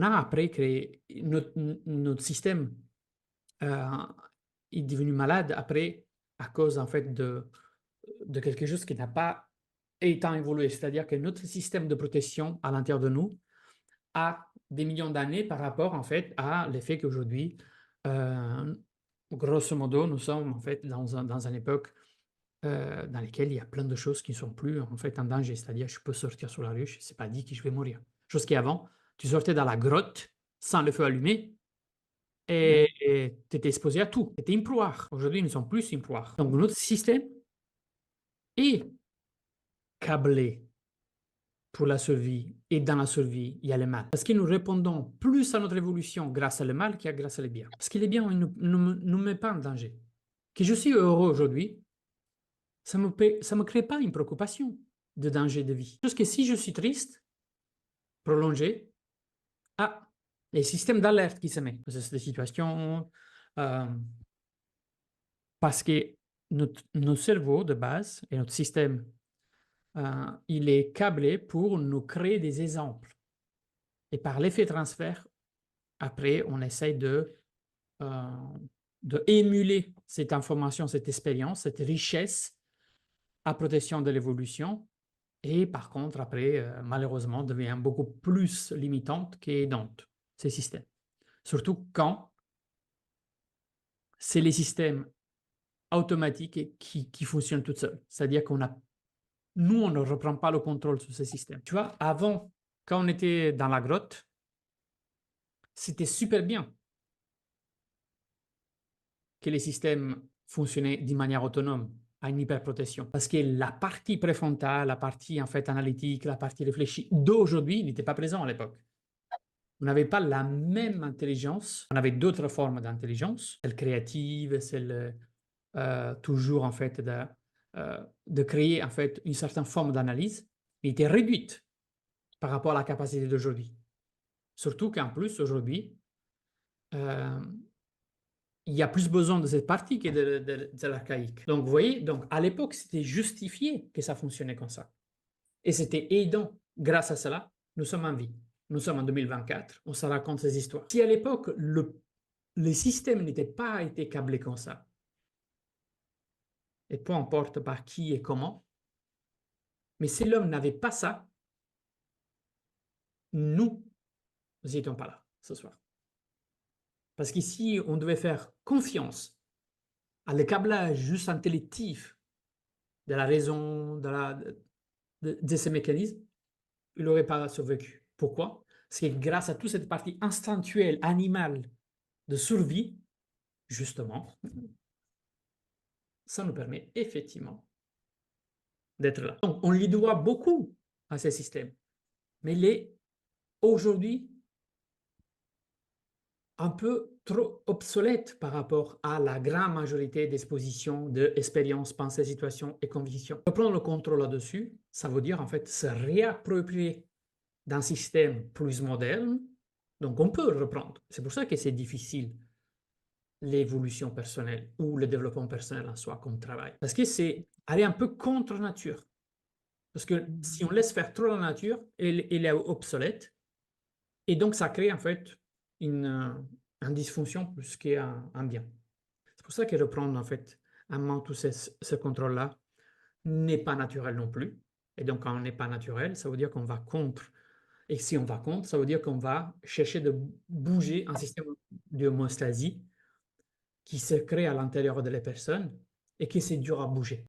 on a après créé notre système est devenu malade après à cause en fait de quelque chose qui n'a pas étant évolué. C'est-à-dire que notre système de protection à l'intérieur de nous a des millions d'années par rapport en fait à l'effet qu'aujourd'hui, grosso modo, nous sommes en fait dans une époque dans laquelle il y a plein de choses qui ne sont plus en fait en danger. C'est-à-dire, je peux sortir sur la rue, c'est pas dit que je vais mourir. Chose qu'avant, tu sortais dans la grotte sans le feu allumé et tu étais exposé à tout. Tu étais une proie. Aujourd'hui, nous ne sommes plus une proie. Donc, notre système est câblé pour la survie. Et dans la survie, il y a le mal. Parce que nous répondons plus à notre évolution grâce à le mal qu'à grâce à le bien. Parce que le bien ne nous met pas en danger. Que je suis heureux aujourd'hui, ça me crée pas une préoccupation de danger de vie. Parce que si je suis triste, prolongé, ah, les systèmes d'alerte qui se mettent. C'est des situations parce que notre cerveau de base et notre système, il est câblé pour nous créer des exemples. Et par l'effet transfert, après, on essaye de émuler cette information, cette expérience, cette richesse à protection de l'évolution. Et par contre, après, malheureusement, devient beaucoup plus limitante qu'aidante, ces systèmes. Surtout quand c'est les systèmes automatiques qui fonctionnent tout seuls. C'est-à-dire nous, on ne reprend pas le contrôle sur ces systèmes. Tu vois, avant, quand on était dans la grotte, c'était super bien que les systèmes fonctionnaient d'une manière autonome, à une hyperprotection. Parce que la partie préfrontale, la partie en fait analytique, la partie réfléchie d'aujourd'hui n'était pas présente à l'époque. On n'avait pas la même intelligence. On avait d'autres formes d'intelligence, celle créative, celle toujours en fait de créer en fait une certaine forme d'analyse, mais était réduite par rapport à la capacité d'aujourd'hui. Surtout qu'en plus aujourd'hui, il y a plus besoin de cette partie que de l'archaïque. Donc, vous voyez, donc, à l'époque, c'était justifié que ça fonctionnait comme ça. Et c'était aidant. Grâce à cela, nous sommes en vie. Nous sommes en 2024, on se raconte ces histoires. Si à l'époque, le système n'était pas été câblé comme ça, et peu importe par qui et comment, mais si l'homme n'avait pas ça, nous n'étions pas là ce soir. Parce qu'ici, on devait faire confiance à le câblage juste intellectif de la raison, de ces mécanismes, il n'aurait pas survécu. Pourquoi? Parce que grâce à toute cette partie instinctuelle, animale de survie, justement, ça nous permet effectivement d'être là. Donc, on lui doit beaucoup à ces systèmes, mais il est aujourd'hui un peu trop obsolète par rapport à la grande majorité d'expositions, d'expériences, pensées, situations et convictions. Reprendre le contrôle là-dessus, ça veut dire en fait se réapproprier d'un système plus moderne. Donc on peut reprendre. C'est pour ça que c'est difficile l'évolution personnelle ou le développement personnel en soi comme travail. Parce que c'est aller un peu contre nature. Parce que si on laisse faire trop la nature, elle est obsolète. Et donc ça crée en fait une dysfonction plus qu'un bien. C'est pour ça que reprendre en fait en main tout ce contrôle-là n'est pas naturel non plus. Et donc quand on n'est pas naturel, ça veut dire qu'on va contre. Et si on va contre, ça veut dire qu'on va chercher de bouger un système d'homéostasie qui se crée à l'intérieur de la personne et qui c'est dur à bouger.